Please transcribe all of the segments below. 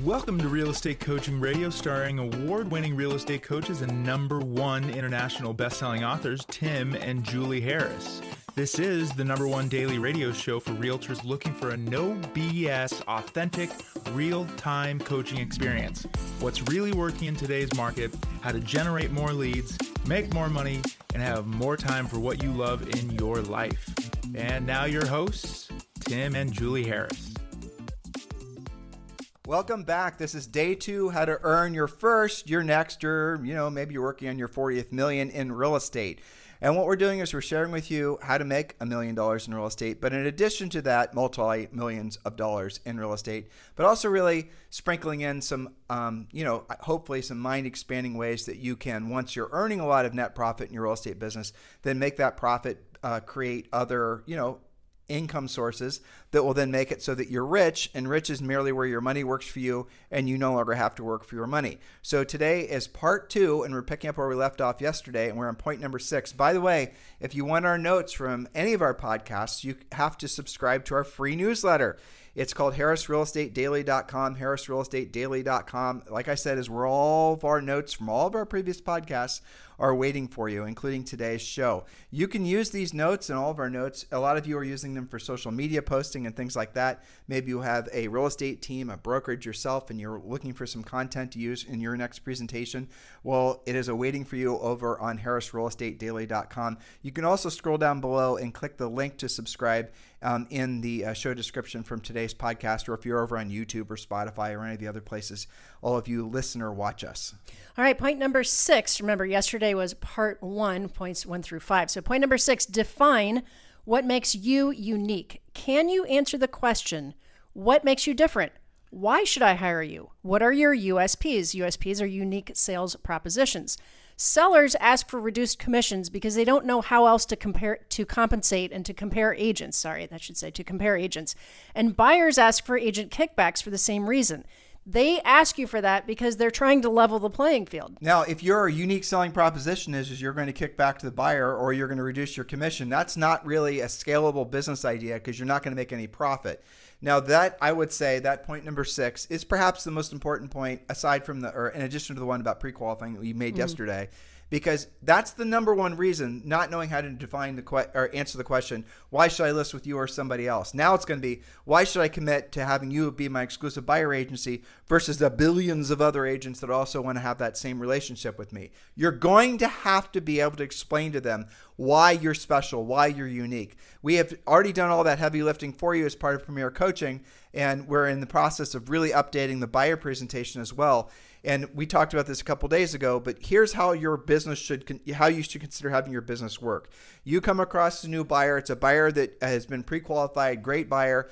Welcome to Real Estate Coaching Radio, starring award-winning real estate coaches and #1 international best-selling authors, Tim and Julie Harris. This is the #1 daily radio show for realtors looking for a no BS, authentic, real-time coaching experience. What's really working in today's market, how to generate more leads, make more money, and have more time for what you love in your life. And now your hosts, Tim and Julie Harris. Welcome back. This is day 2, how to earn your first, your next, or, maybe you're working on your 40th million in real estate. And what we're doing is we're sharing with you how to make $1 million in real estate. But in addition to that, multi-millions of dollars in real estate, but also really sprinkling in some, hopefully some mind expanding ways that you can, once you're earning a lot of net profit in your real estate business, then make that profit create other, income sources that will then make it so that you're rich, and rich is merely where your money works for you and you no longer have to work for your money. So today is part 2, and we're picking up where we left off yesterday, and we're on point number 6. By the way, if you want our notes from any of our podcasts, you have to subscribe to our free newsletter. It's called harrisrealestatedaily.com, harrisrealestatedaily.com. Like I said, is where all of our notes from all of our previous podcasts are waiting for you, including today's show. You can use these notes and all of our notes. A lot of you are using them for social media posting and things like that. Maybe you have a real estate team, a brokerage yourself, and you're looking for some content to use in your next presentation. Well, it is awaiting for you over on harrisrealestatedaily.com. You can also scroll down below and click the link to subscribe in the show description from today's podcast, or if you're over on YouTube or Spotify or any of the other places, all of you listen or watch us. All right, point number 6. Remember, yesterday was part 1, points 1 through 5. So point number 6, define what makes you unique. Can you answer the question, what makes you different? Why should I hire you? What are your USPs? USPs are unique sales propositions. Sellers ask for reduced commissions because they don't know how else to compensate and to compare agents. To compare agents. And buyers ask for agent kickbacks for the same reason. They ask you for that because they're trying to level the playing field. Now, if your unique selling proposition is you're going to kick back to the buyer or you're going to reduce your commission, that's not really a scalable business idea because you're not going to make any profit. Now, that I would say that point number 6 is perhaps the most important point, aside from or in addition to the one about pre-qualifying that we made yesterday, because that's the #1 reason, not knowing how to define or answer the question, why should I list with you or somebody else? Now it's going to be, why should I commit to having you be my exclusive buyer agency versus the billions of other agents that also want to have that same relationship with me? You're going to have to be able to explain to them why you're special, why you're unique. We have already done all that heavy lifting for you as part of Premier Coaching, and we're in the process of really updating the buyer presentation as well. And we talked about this a couple days ago, but here's how your business how you should consider having your business work. You come across a new buyer. It's a buyer that has been pre-qualified, great buyer,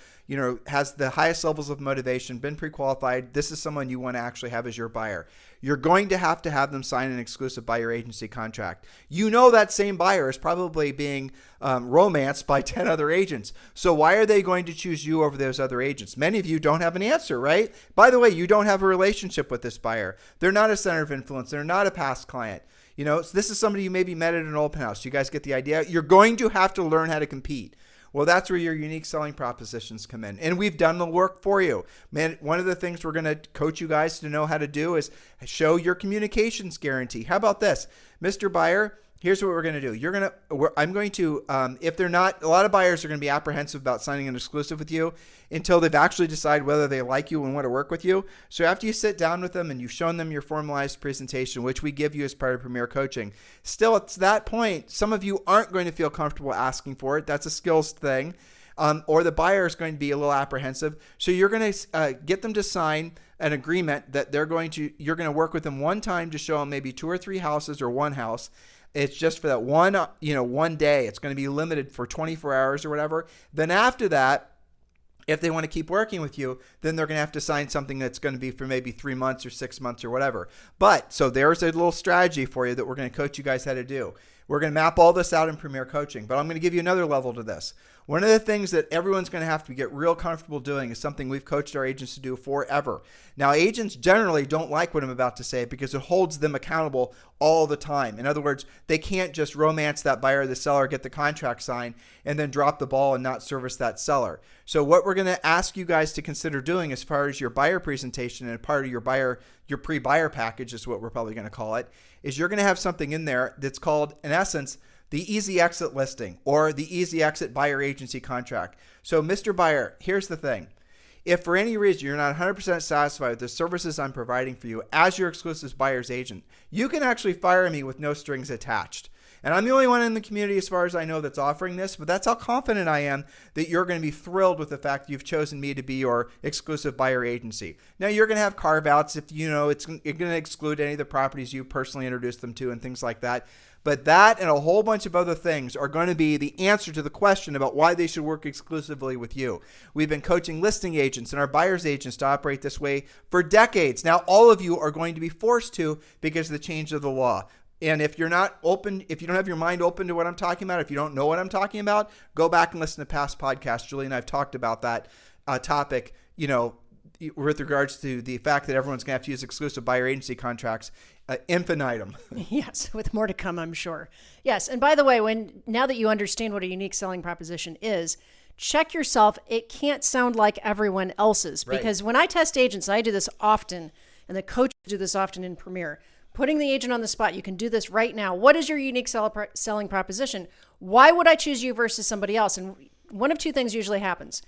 has the highest levels of motivation, been pre-qualified. This is someone you want to actually have as your buyer. You're going to have them sign an exclusive buyer agency contract. That same buyer is probably being romanced by 10 other agents. So why are they going to choose you over those other agents? Many of you don't have an answer, right? By the way, you don't have a relationship with this buyer. They're not a center of influence. They're not a past client. So this is somebody you maybe met at an open house. You guys get the idea? You're going to have to learn how to compete. Well, that's where your unique selling propositions come in. And we've done the work for you. Man, one of the things we're going to coach you guys to know how to do is show your communications guarantee. How about this? Mr. Buyer, here's what we're going to do. If they're not, a lot of buyers are going to be apprehensive about signing an exclusive with you until they've actually decided whether they like you and want to work with you. So after you sit down with them and you've shown them your formalized presentation, which we give you as part of Premier Coaching, still at that point, some of you aren't going to feel comfortable asking for it. That's a skills thing. Or the buyer is going to be a little apprehensive. So you're going to get them to sign an agreement that you're going to work with them one time to show them maybe 2 or 3 houses or one house. It's just for that one day. It's going to be limited for 24 hours or whatever. Then after that, if they want to keep working with you, then they're going to have to sign something that's going to be for maybe 3 months or 6 months or whatever. But so there's a little strategy for you that we're going to coach you guys how to do. We're going to map all this out in Premier Coaching, but I'm going to give you another level to this. One of the things that everyone's going to have to get real comfortable doing is something we've coached our agents to do forever. Now, agents generally don't like what I'm about to say because it holds them accountable all the time. In other words, they can't just romance that buyer or the seller, get the contract signed, and then drop the ball and not service that seller. So what we're going to ask you guys to consider doing as far as your buyer presentation and part of your pre-buyer package is what we're probably going to call it, is you're going to have something in there that's called, in essence, the easy exit listing or the easy exit buyer agency contract. So Mr. Buyer, here's the thing. If for any reason you're not 100% satisfied with the services I'm providing for you as your exclusive buyer's agent, you can actually fire me with no strings attached. And I'm the only one in the community as far as I know that's offering this, but that's how confident I am that you're going to be thrilled with the fact that you've chosen me to be your exclusive buyer agency. Now, you're going to have carve-outs if you're going to exclude any of the properties you personally introduced them to and things like that. But that and a whole bunch of other things are going to be the answer to the question about why they should work exclusively with you. We've been coaching listing agents and our buyer's agents to operate this way for decades. Now, all of you are going to be forced to because of the change of the law. And if you're not open, if you don't have your mind open to what I'm talking about, if you don't know what I'm talking about, go back and listen to past podcasts. Julie and I have talked about that topic, with regards to the fact that everyone's going to have to use exclusive buyer agency contracts infinitum. Yes, with more to come, I'm sure. Yes, and by the way, now that you understand what a unique selling proposition is, check yourself. It can't sound like everyone else's. Right. Because when I test agents, I do this often, and the coaches do this often in Premier, putting the agent on the spot. You can do this right now. What is your unique selling proposition? Why would I choose you versus somebody else? And one of two things usually happens.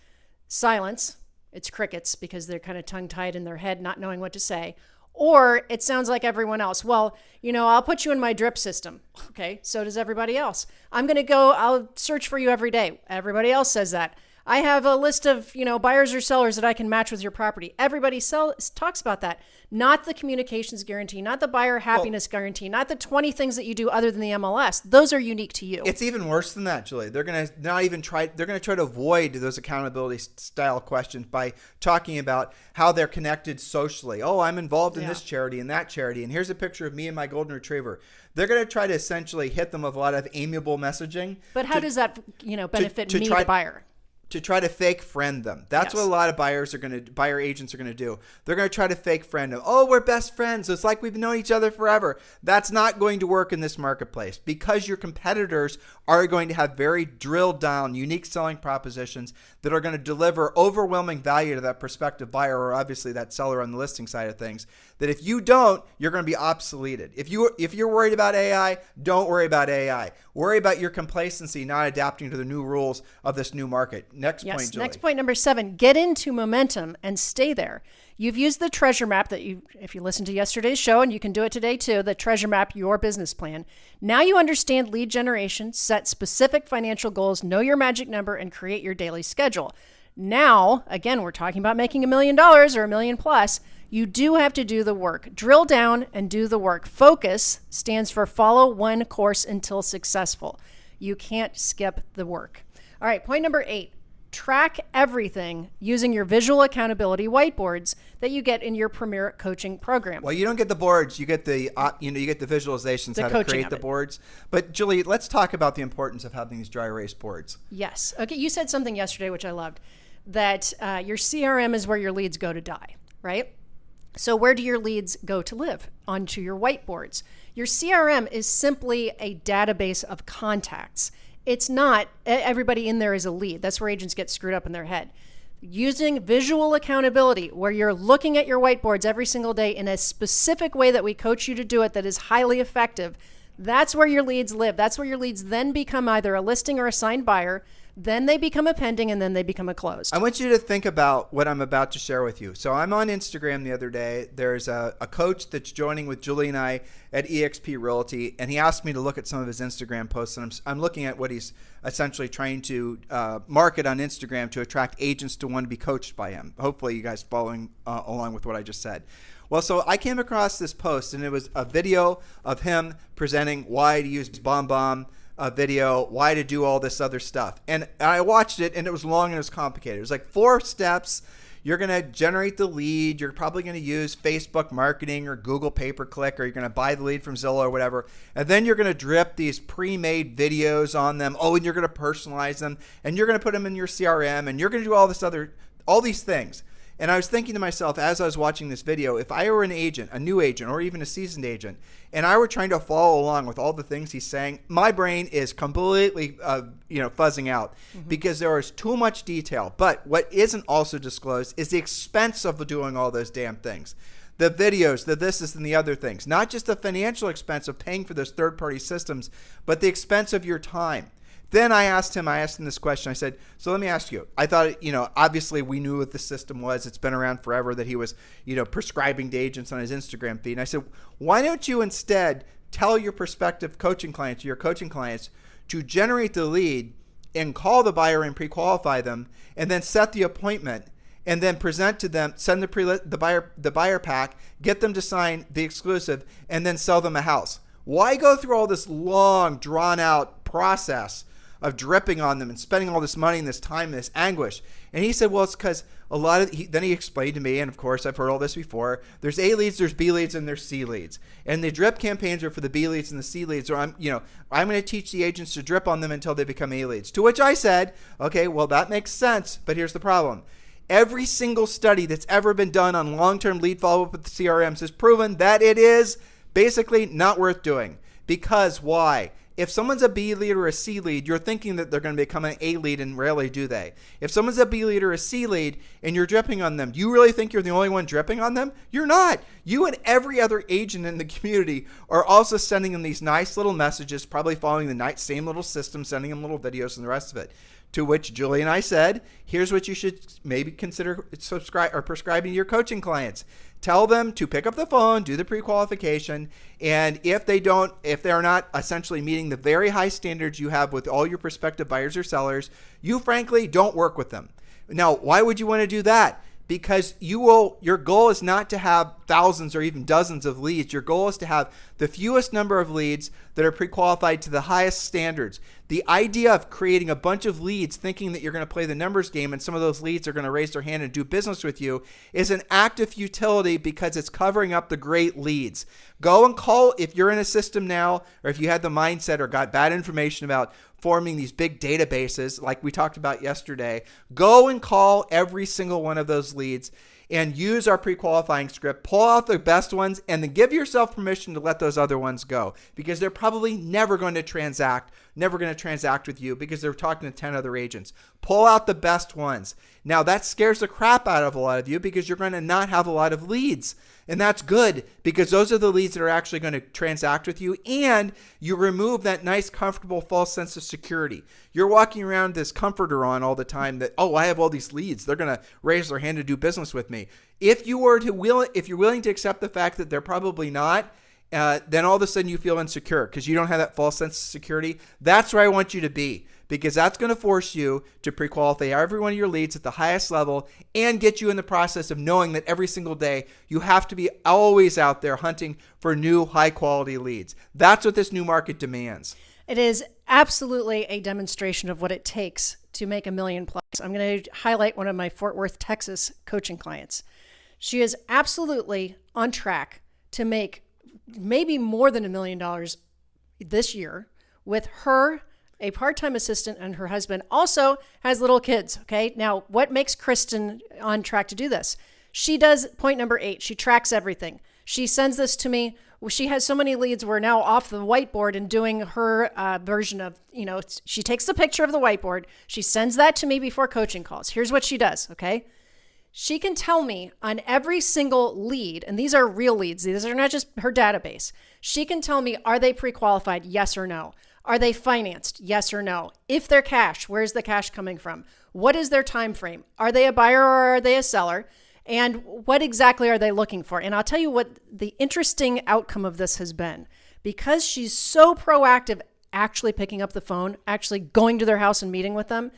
Silence. It's crickets because they're kind of tongue-tied in their head, not knowing what to say. Or it sounds like everyone else. Well, I'll put you in my drip system. Okay, so does everybody else. I'll search for you every day. Everybody else says that. I have a list of, buyers or sellers that I can match with your property. Everybody talks about that. Not the communications guarantee, not the buyer happiness guarantee, not the 20 things that you do other than the MLS. Those are unique to you. It's even worse than that, Julie. They're going to try to avoid those accountability style questions by talking about how they're connected socially. Oh, I'm involved in this charity and that charity. And here's a picture of me and my golden retriever. They're going to try to essentially hit them with a lot of amiable messaging. But how does that, benefit me, the buyer? To try to fake friend them. That's what a lot of buyer agents are going to do. They're going to try to fake friend them. Oh, we're best friends. It's like we've known each other forever. That's not going to work in this marketplace because your competitors are going to have very drilled down, unique selling propositions that are going to deliver overwhelming value to that prospective buyer or obviously that seller on the listing side of things. That if you don't, you're going to be obsoleted. If you're worried about AI, don't worry about AI. Worry about your complacency not adapting to the new rules of this new market. Next point, Julie. Next point, number 7, get into momentum and stay there. You've used the treasure map that if you listened to yesterday's show, and you can do it today too, the treasure map, your business plan. Now you understand lead generation, set specific financial goals, know your magic number, and create your daily schedule. Now, again, we're talking about making $1 million or $1 million plus. You do have to do the work. Drill down and do the work. Focus stands for follow one course until successful. You can't skip the work. All right, point number 8. Track everything using your visual accountability whiteboards that you get in your Premier coaching program. Well, you don't get the boards. You get the you get the visualizations, how to create the boards. But Julie, let's talk about the importance of having these dry erase boards. Yes. Okay. You said something yesterday which I loved, that your CRM is where your leads go to die, right? So where do your leads go to live? Onto your whiteboards. Your CRM is simply a database of contacts. It's not everybody in there is a lead. That's where agents get screwed up in their head. Using visual accountability, where you're looking at your whiteboards every single day in a specific way that we coach you to do it that is highly effective, that's where your leads live. That's where your leads then become either a listing or a signed buyer. Then they become a pending, and then they become a closed. I want you to think about what I'm about to share with you. So I'm on Instagram the other day. There's a coach that's joining with Julie and I at eXp Realty, and he asked me to look at some of his Instagram posts, and I'm looking at what he's essentially trying to market on Instagram to attract agents to want to be coached by him. Hopefully you guys following along with what I just said. Well, so I came across this post, and it was a video of him presenting why to use BombBomb video, why to do all this other stuff. And I watched it, and it was long and it was complicated. It was like 4 steps. You're going to generate the lead. You're probably going to use Facebook marketing or Google pay-per-click, or you're going to buy the lead from Zillow or whatever. And then you're going to drip these pre-made videos on them. Oh, and you're going to personalize them, and you're going to put them in your CRM, and you're going to do all these things. And I was thinking to myself as I was watching this video, if I were an agent, a new agent, or even a seasoned agent, and I were trying to follow along with all the things he's saying, my brain is completely, fuzzing out because there is too much detail. But what isn't also disclosed is the expense of doing all those damn things. The videos, the this, and the other things. Not just the financial expense of paying for those third-party systems, but the expense of your time. Then I asked him this question. I said, so let me ask you. I thought, obviously we knew what the system was. It's been around forever that he was, prescribing to agents on his Instagram feed. And I said, why don't you instead tell your prospective coaching clients, your coaching clients, to generate the lead and call the buyer and pre-qualify them, and then set the appointment, and then present to them, send the buyer pack, get them to sign the exclusive, and then sell them a house. Why go through all this long, drawn-out process of dripping on them and spending all this money and this time and this anguish? And he said, well, it's because then he explained to me, and of course I've heard all this before, there's A leads, there's B leads, and there's C leads. And the drip campaigns are for the B leads and the C leads, or I'm going to teach the agents to drip on them until they become A leads. To which I said, okay, well, that makes sense, but here's the problem. Every single study that's ever been done on long-term lead follow-up with the CRMs has proven that it is basically not worth doing. Because why? If someone's a B lead or a C lead, you're thinking that they're going to become an A lead, and rarely do they. If someone's a B lead or a C lead and you're dripping on them, do you really think you're the only one dripping on them? You're not. You and every other agent in the community are also sending them these nice little messages, probably following the same little system, sending them little videos and the rest of it. To which Julie and I said, here's what you should maybe consider prescribing to your coaching clients. Tell them to pick up the phone, do the pre-qualification, and if they are not essentially meeting the very high standards you have with all your prospective buyers or sellers, you frankly don't work with them. Now, why would you want to do that? Because your goal is not to have thousands or even dozens of leads. Your goal is to have the fewest number of leads that are pre-qualified to the highest standards. The idea of creating a bunch of leads thinking that you're going to play the numbers game and some of those leads are going to raise their hand and do business with you is an act of futility because it's covering up the great leads. Go and call, if you're in a system now, or if you had the mindset or got bad information about forming these big databases like we talked about yesterday, go and call every single one of those leads and use our pre-qualifying script, pull out the best ones, and then give yourself permission to let those other ones go because they're probably never going to transact with you because they're talking to 10 other agents. Pull out the best ones. Now that scares the crap out of a lot of you because you're going to not have a lot of leads. And that's good because those are the leads that are actually going to transact with you, and you remove that nice, comfortable, false sense of security. You're walking around this comforter on all the time that, oh, I have all these leads. They're going to raise their hand to do business with me. If you're willing to accept the fact that they're probably not, then all of a sudden you feel insecure because you don't have that false sense of security. That's where I want you to be because that's going to force you to pre-qualify every one of your leads at the highest level and get you in the process of knowing that every single day you have to be always out there hunting for new high-quality leads. That's what this new market demands. It is absolutely a demonstration of what it takes to make $1 million plus. I'm going to highlight one of my Fort Worth, Texas coaching clients. She is absolutely on track to make maybe more than $1 million this year with her, a part-time assistant, and her husband also has little kids. Okay. Now, what makes Kristen on track to do this? She does point number 8. She tracks everything. She sends this to me. She has so many leads. We're now off the whiteboard and doing her version of, she takes the picture of the whiteboard. She sends that to me before coaching calls. Here's what she does. Okay. She can tell me on every single lead, and these are real leads. These are not just her database. She can tell me, are they pre-qualified? Yes or no. Are they financed? Yes or no. If they're cash, where's the cash coming from? What is their time frame? Are they a buyer or are they a seller? And what exactly are they looking for? And I'll tell you what the interesting outcome of this has been. Because she's so proactive, actually picking up the phone, actually going to their house and meeting with them,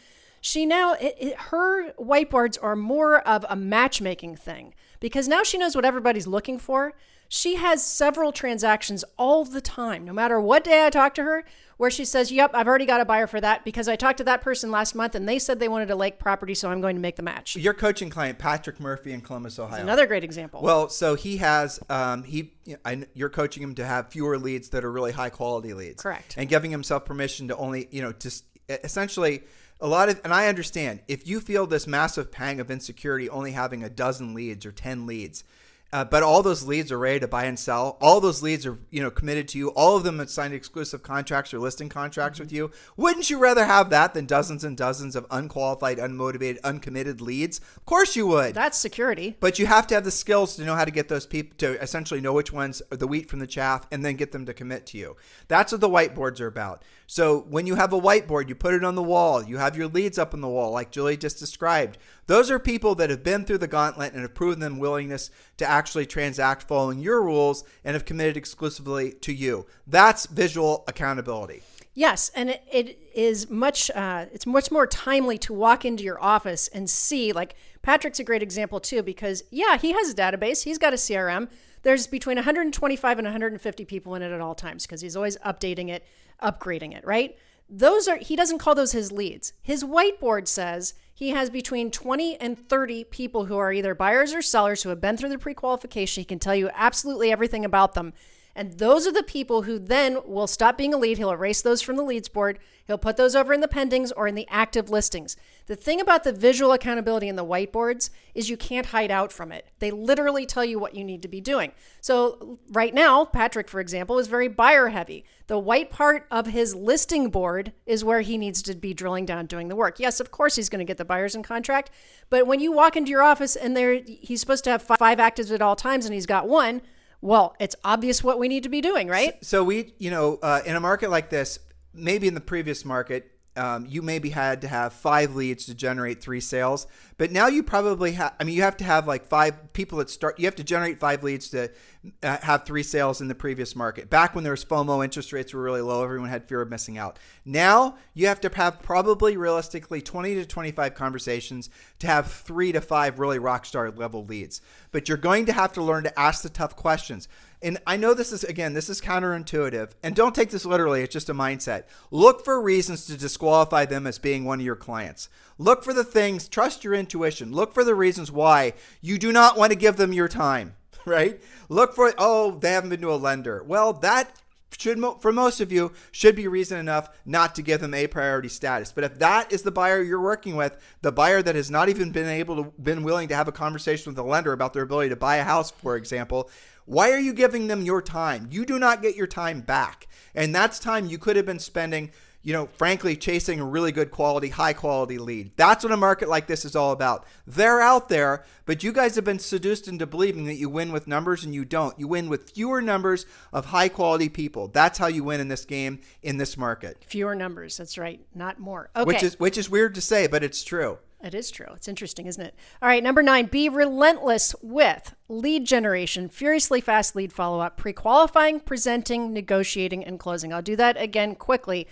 she now, her whiteboards are more of a matchmaking thing because now she knows what everybody's looking for. She has several transactions all the time, no matter what day I talk to her, where she says, yep, I've already got a buyer for that because I talked to that person last month and they said they wanted a lake property, so I'm going to make the match. Your coaching client, Patrick Murphy in Columbus, Ohio. That's another great example. Well, so he has, you're coaching him to have fewer leads that are really high quality leads. Correct. And giving himself permission to only, just essentially a lot of, and I understand if you feel this massive pang of insecurity, only having a dozen leads or 10 leads, but all those leads are ready to buy and sell. All those leads are, committed to you. All of them have signed exclusive contracts or listing contracts with you. Wouldn't you rather have that than dozens and dozens of unqualified, unmotivated, uncommitted leads? Of course you would. That's security. But you have to have the skills to know how to get those people to essentially know which ones are the wheat from the chaff and then get them to commit to you. That's what the whiteboards are about. So when you have a whiteboard, you put it on the wall. You have your leads up on the wall like Julie just described. Those are people that have been through the gauntlet and have proven them willingness to actually transact following your rules and have committed exclusively to you. That's visual accountability. Yes, and it is much more timely to walk into your office and see, like Patrick's a great example too, because he has a database, he's got a CRM. There's between 125 and 150 people in it at all times because he's always updating it, upgrading it, right? He doesn't call those his leads. His whiteboard says he has between 20 and 30 people who are either buyers or sellers who have been through the pre-qualification. He can tell you absolutely everything about them. And those are the people who then will stop being a lead. He'll erase those from the leads board. He'll put those over in the pendings or in the active listings. The thing about the visual accountability in the whiteboards is you can't hide out from it. They literally tell you what you need to be doing. So right now, Patrick, for example, is very buyer heavy. The white part of his listing board is where he needs to be drilling down, doing the work. Yes, of course, he's going to get the buyers in contract. But when you walk into your office and he's supposed to have 5 actives at all times and he's got 1, well, it's obvious what we need to be doing, right? So we, in a market like this, maybe in the previous market, you maybe had to have 5 leads to generate 3 sales. But now you probably have, you have to have like 5 people that start, you have to generate 5 leads to have 3 sales in the previous market. Back when there was FOMO, interest rates were really low, everyone had fear of missing out. Now you have to have probably realistically 20 to 25 conversations to have 3 to 5 really rock star level leads. But you're going to have to learn to ask the tough questions. And I know this is counterintuitive, and don't take this literally. It's just a mindset. Look for reasons to disqualify them as being one of your clients. Look for the things, trust your intuition. Look for the reasons why you do not want to give them your time, right? Look for, they haven't been to a lender. Well, that should, for most of you, should be reason enough not to give them a priority status. But if that is the buyer you're working with, the buyer that has not even been willing to have a conversation with the lender about their ability to buy a house, for example, why are you giving them your time? You do not get your time back. And that's time you could have been spending, frankly, chasing a really good quality, high quality lead. That's what a market like this is all about. They're out there, but you guys have been seduced into believing that you win with numbers, and you don't. You win with fewer numbers of high quality people. That's how you win in this game, in this market. Fewer numbers. That's right. Not more. Okay. Which is weird to say, but it's true. It is true. It's interesting, isn't it? All right, number 9, be relentless with lead generation, furiously fast lead follow-up, pre-qualifying, presenting, negotiating, and closing. I'll do that again quickly.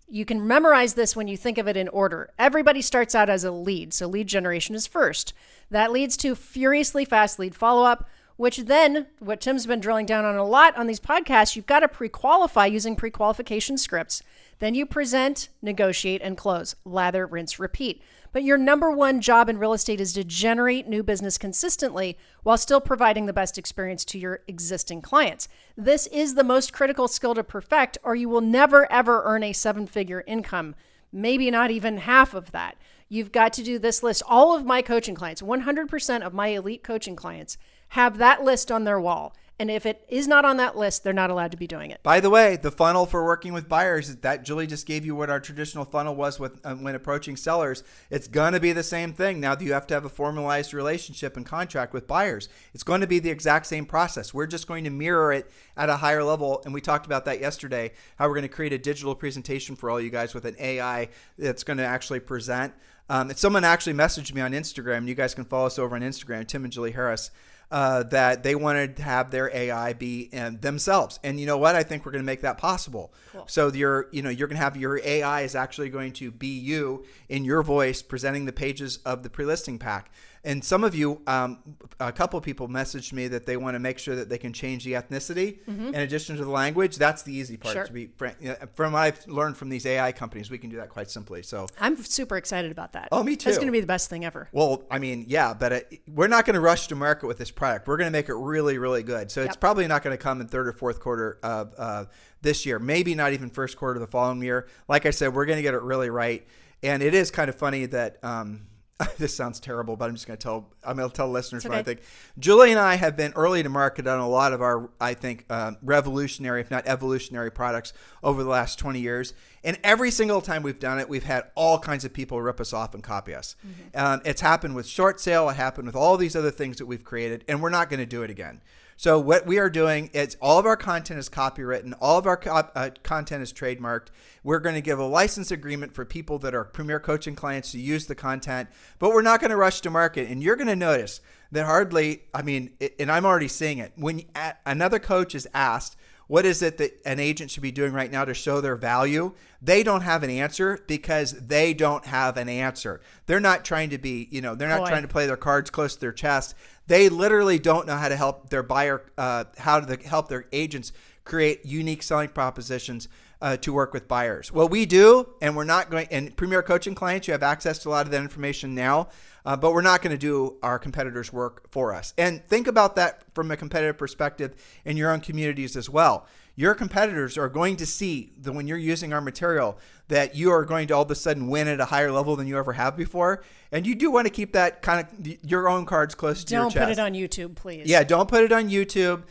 You can memorize this when you think of it in order. Everybody starts out as a lead, so lead generation is first. That leads to furiously fast lead follow-up, which then, what Tim's been drilling down on a lot on these podcasts, you've got to pre-qualify using pre-qualification scripts. Then you present, negotiate, and close. Lather, rinse, repeat. But your number one job in real estate is to generate new business consistently while still providing the best experience to your existing clients. This is the most critical skill to perfect, or you will never, ever earn a 7-figure income. Maybe not even half of that. You've got to do this list. All of my coaching clients, 100% of my elite coaching clients, have that list on their wall. And if it is not on that list, they're not allowed to be doing it. By the way, the funnel for working with buyers is that Julie just gave you what our traditional funnel was with when approaching sellers. It's going to be the same thing. Now that you have to have a formalized relationship and contract with buyers, it's going to be the exact same process. We're just going to mirror it at a higher level. And we talked about that yesterday, how we're going to create a digital presentation for all you guys with an AI that's going to actually present. If someone actually messaged me on Instagram, you guys can follow us over on Instagram, Tim and Julie Harris, that they wanted to have their AI be themselves. And you know what? I think we're going to make that possible. Cool. So you're going to have your AI is actually going to be you in your voice presenting the pages of the pre-listing pack. And some of you, a couple of people messaged me that they want to make sure that they can change the ethnicity in addition to the language. That's the easy part. Sure. To be frank. From what I've learned from these AI companies, we can do that quite simply. So I'm super excited about that. Oh, me too. It's going to be the best thing ever. Well, I mean, yeah, but we're not going to rush to market with this product. We're going to make it really, really good. So it's probably not going to come in third or fourth quarter of this year, maybe not even first quarter of the following year. Like I said, we're going to get it really right. And it is kind of funny that this sounds terrible, but I'm going to tell listeners what I think. Julie and I have been early to market on a lot of our, I think, revolutionary, if not evolutionary products over the last 20 years. And every single time we've done it, we've had all kinds of people rip us off and copy us. It's happened with short sale. It happened with all these other things that we've created, and we're not going to do it again. So what we are doing is all of our content is copywritten. All of our content is trademarked. We're going to give a license agreement for people that are Premier Coaching clients to use the content, but we're not going to rush to market. And you're going to notice that and I'm already seeing it. When another coach is asked, what is it that an agent should be doing right now to show their value? They don't have an answer because they don't have an answer. They're not trying to be, they're not trying to play their cards close to their chest. They literally don't know how to help their buyer, help their agents create unique selling propositions to work with buyers. Well, we do, and we're not going, and Premier Coaching clients, you have access to a lot of that information now, but we're not going to do our competitors' work for us. And think about that from a competitive perspective in your own communities as well. Your competitors are going to see that when you're using our material that you are going to all of a sudden win at a higher level than you ever have before. And you do want to keep that kind of your own cards close to your chest. Don't put it on YouTube, please. Yeah, don't put it on YouTube.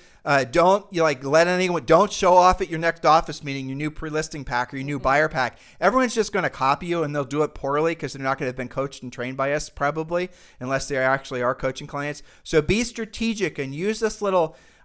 Don't show off at your next office meeting your new pre-listing pack or your new buyer pack. Everyone's just going to copy you, and they'll do it poorly because they're not going to have been coached and trained by us probably, unless they actually are coaching clients. So be strategic and use this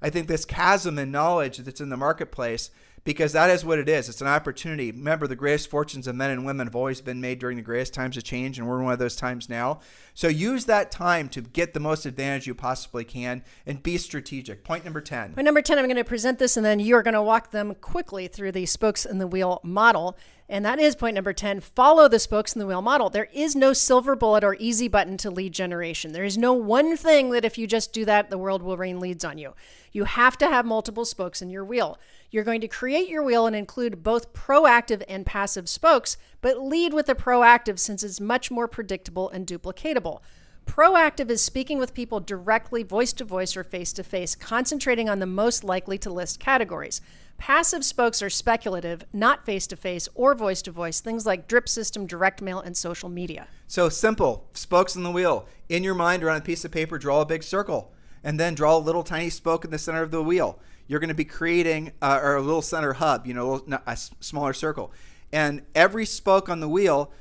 this chasm in knowledge that's in the marketplace, because that is what it is. It's an opportunity. Remember, the greatest fortunes of men and women have always been made during the greatest times of change, and we're in one of those times now. So use that time to get the most advantage you possibly can and be strategic. Point number 10. Point number 10, I'm going to present this, and then you're going to walk them quickly through the spokes in the wheel model. And that is point number 10, follow the spokes in the wheel model. There is no silver bullet or easy button to lead generation. There is no one thing that if you just do that, the world will rain leads on you. You have to have multiple spokes in your wheel. You're going to create your wheel and include both proactive and passive spokes, but lead with the proactive since it's much more predictable and duplicatable. Proactive is speaking with people directly, voice to voice or face to face, concentrating on the most likely to list categories. Passive spokes are speculative, not face-to-face or voice-to-voice, things like drip system, direct mail, and social media. So simple, spokes in the wheel. In your mind or on a piece of paper, draw a big circle, and then draw a little tiny spoke in the center of the wheel. You're going to be creating a little center hub, a smaller circle. And every spoke on the wheel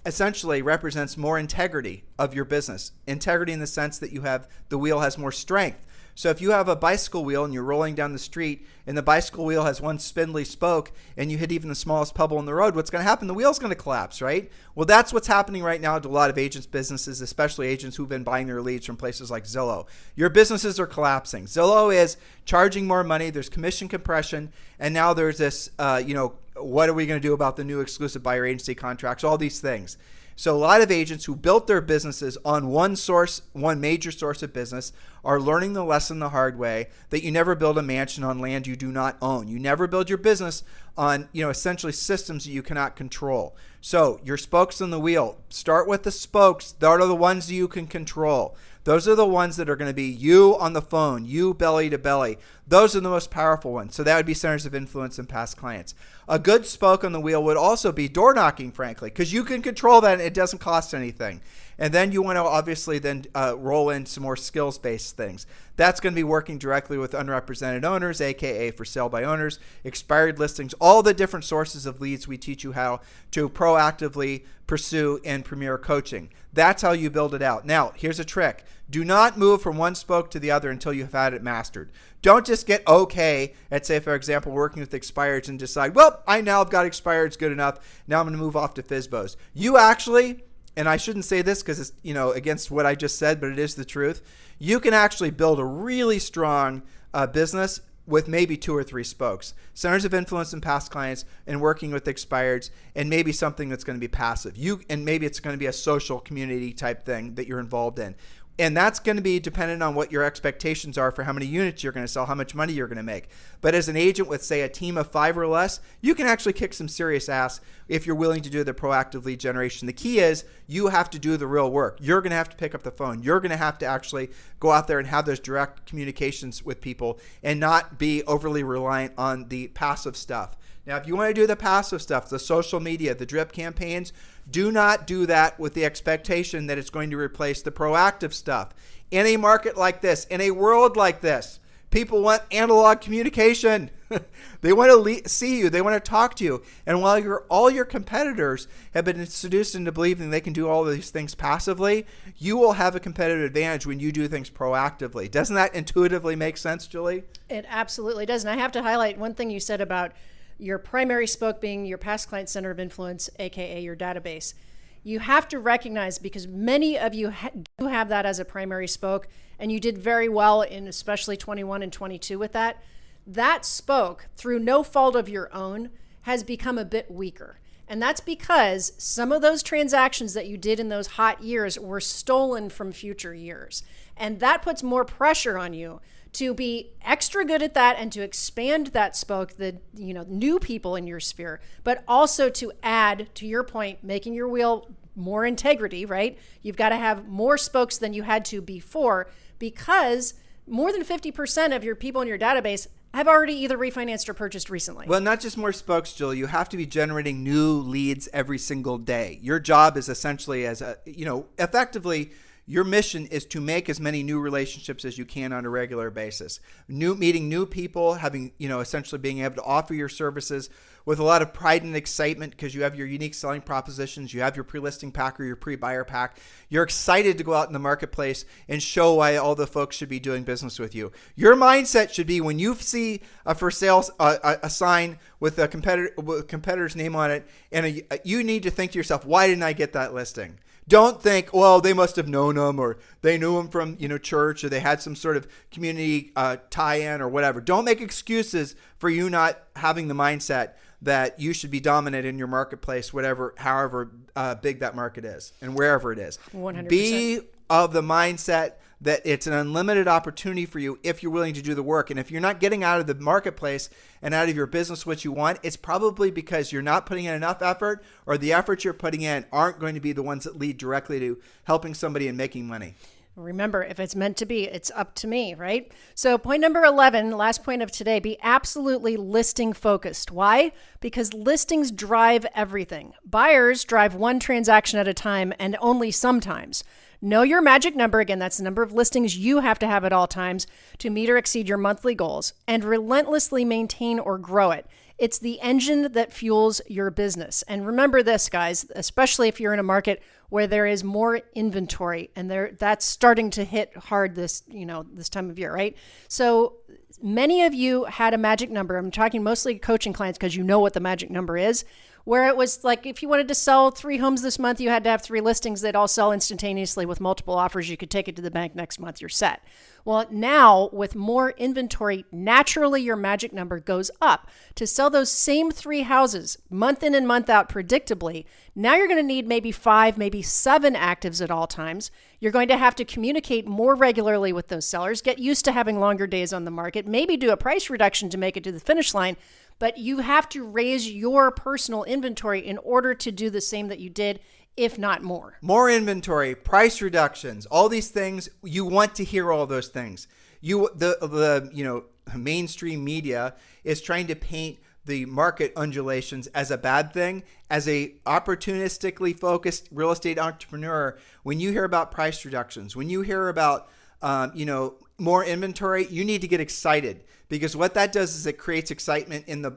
essentially represents more integrity of your business. Integrity in the sense that the wheel has more strength. So if you have a bicycle wheel and you're rolling down the street and the bicycle wheel has one spindly spoke and you hit even the smallest pebble in the road, what's going to happen? The wheel's going to collapse, right? Well, that's what's happening right now to a lot of agents' businesses, especially agents who've been buying their leads from places like Zillow. Your businesses are collapsing. Zillow is charging more money. There's commission compression. And now there's this, what are we going to do about the new exclusive buyer agency contracts? All these things. So a lot of agents who built their businesses on one major source of business are learning the lesson the hard way that you never build a mansion on land you do not own. You never build your business on, essentially systems that you cannot control. So your spokes in the wheel, start with the spokes. That are the ones you can control. Those are the ones that are going to be you on the phone, you belly to belly. Those are the most powerful ones. So that would be centers of influence and past clients. A good spoke on the wheel would also be door knocking, frankly, because you can control that and it doesn't cost anything. And then you want to obviously then roll in some more skills-based things. That's going to be working directly with unrepresented owners, aka for sale by owners, expired listings, all the different sources of leads we teach you how to proactively pursue in Premier Coaching. That's how you build it out. Now, here's a trick. Do not move from one spoke to the other until you've had it mastered. Don't just get okay at, say, for example, working with expireds and decide, well, I now have got expireds good enough. Now I'm going to move off to FSBOs. You actually and I shouldn't say this because it's, against what I just said, but it is the truth. You can actually build a really strong business with maybe 2 or 3 spokes, centers of influence and past clients, and working with expireds, and maybe something that's going to be passive. And maybe it's going to be a social community type thing that you're involved in. And that's going to be dependent on what your expectations are for how many units you're going to sell, how much money you're going to make. But as an agent with, say, a team of 5 or less, you can actually kick some serious ass if you're willing to do the proactive lead generation. The key is you have to do the real work. You're going to have to pick up the phone. You're going to have to actually go out there and have those direct communications with people and not be overly reliant on the passive stuff. Now, if you want to do the passive stuff, the social media, the drip campaigns, do not do that with the expectation that it's going to replace the proactive stuff. In a market like this, in a world like this, people want analog communication. They want to see you. They want to talk to you. And while all your competitors have been seduced into believing they can do all of these things passively, you will have a competitive advantage when you do things proactively. Doesn't that intuitively make sense, Julie? It absolutely does. And I have to highlight one thing you said about your primary spoke being your past client center of influence, aka your database. You have to recognize, because many of you do have that as a primary spoke, and you did very well in especially 21 and 22 with that. That spoke, through no fault of your own, has become a bit weaker. And that's because some of those transactions that you did in those hot years were stolen from future years. And that puts more pressure on you to be extra good at that and to expand that spoke, the new people in your sphere, but also to add, to your point, making your wheel more integrity, right? You've got to have more spokes than you had to before, because more than 50% of your people in your database have already either refinanced or purchased recently. Well, not just more spokes, Jill. You have to be generating new leads every single day. Your job is essentially effectively, your mission is to make as many new relationships as you can on a regular basis. Meeting new people, having, essentially being able to offer your services with a lot of pride and excitement because you have your unique selling propositions, you have your pre-listing pack or your pre-buyer pack. You're excited to go out in the marketplace and show why all the folks should be doing business with you. Your mindset should be, when you see a for sale a sign with a competitor's name on it, and you need to think to yourself, why didn't I get that listing? Don't think, well, they must have known him, or they knew him from, church, or they had some sort of community tie-in or whatever. Don't make excuses for you not having the mindset that you should be dominant in your marketplace, however big that market is and wherever it is. 100%. Be of the mindset that it's an unlimited opportunity for you if you're willing to do the work. And if you're not getting out of the marketplace and out of your business what you want, it's probably because you're not putting in enough effort, or the efforts you're putting in aren't going to be the ones that lead directly to helping somebody and making money. Remember, if it's meant to be, it's up to me, right? So point number 11, last point of today, be absolutely listing focused. Why? Because listings drive everything. Buyers drive one transaction at a time, and only sometimes. Know your magic number. Again, that's the number of listings you have to have at all times to meet or exceed your monthly goals, and relentlessly maintain or grow it. It's the engine that fuels your business. And remember this, guys, especially if you're in a market where there is more inventory, and that's starting to hit hard this time of year, right? So many of you had a magic number. I'm talking mostly coaching clients because you know what the magic number is, where it was like, if you wanted to sell 3 homes this month, you had to have 3 listings. They'd all sell instantaneously with multiple offers. You could take it to the bank next month. You're set. Well, now with more inventory, naturally your magic number goes up. To sell those same 3 houses month in and month out predictably, now you're going to need maybe 5, maybe 7 actives at all times. You're going to have to communicate more regularly with those sellers, get used to having longer days on the market, maybe do a price reduction to make it to the finish line. But you have to raise your personal inventory in order to do the same that you did, if not more. More inventory, price reductions, all these things. You want to hear all those things. The mainstream media is trying to paint the market undulations as a bad thing. As a opportunistically focused real estate entrepreneur, when you hear about price reductions, when you hear about more inventory, you need to get excited, because what that does is it creates excitement in the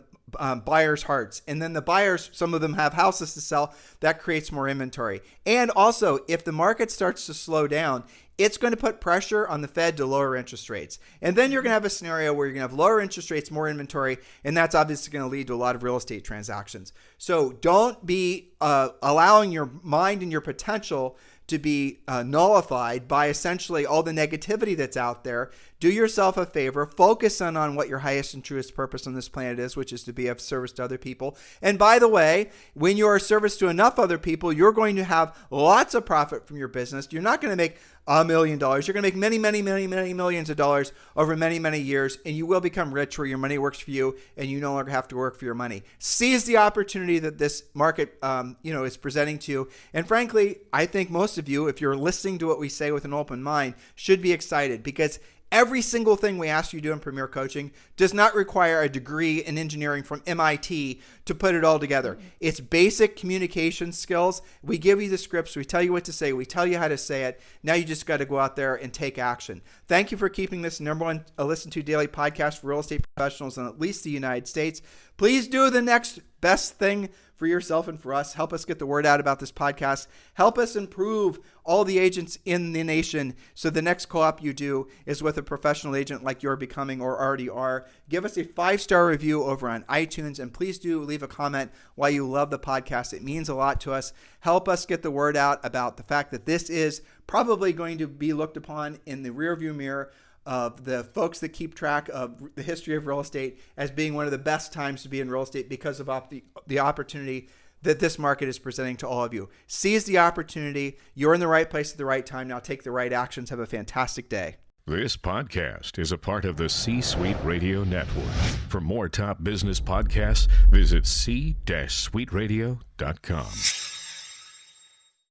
buyers' hearts. And then the buyers, some of them have houses to sell. That creates more inventory. And also, if the market starts to slow down, it's going to put pressure on the Fed to lower interest rates. And then you're going to have a scenario where you're going to have lower interest rates, more inventory, and that's obviously going to lead to a lot of real estate transactions. So don't be allowing your mind and your potential to be nullified by essentially all the negativity that's out there. Do yourself a favor, focus on what your highest and truest purpose on this planet is, which is to be of service to other people. And by the way, when you are of service to enough other people, you're going to have lots of profit from your business. You're not going to make $1 million. You're going to make many, many, many, many millions of dollars over many, many years, and you will become rich where your money works for you and you no longer have to work for your money. Seize the opportunity that this market is presenting to you. And frankly, I think most of you, if you're listening to what we say with an open mind, should be excited, because every single thing we ask you to do in Premier Coaching does not require a degree in engineering from MIT to put it all together. It's basic communication skills. We give you the scripts. We tell you what to say. We tell you how to say it. Now you just got to go out there and take action. Thank you for keeping this number one listen to daily podcast for real estate professionals in at least the United States. Please do the next best thing for yourself and for us. Help us get the word out about this podcast. Help us improve all the agents in the nation, so the next co-op you do is with a professional agent like you're becoming or already are. Give us a 5-star review over on iTunes, and please do leave a comment why you love the podcast. It means a lot to us. Help us get the word out about the fact that this is probably going to be looked upon in the rearview mirror of the folks that keep track of the history of real estate as being one of the best times to be in real estate because of the opportunity that this market is presenting to all of you. Seize the opportunity. You're in the right place at the right time. Now take the right actions. Have a fantastic day. This podcast is a part of the C-Suite Radio Network. For more top business podcasts, visit c-suiteradio.com.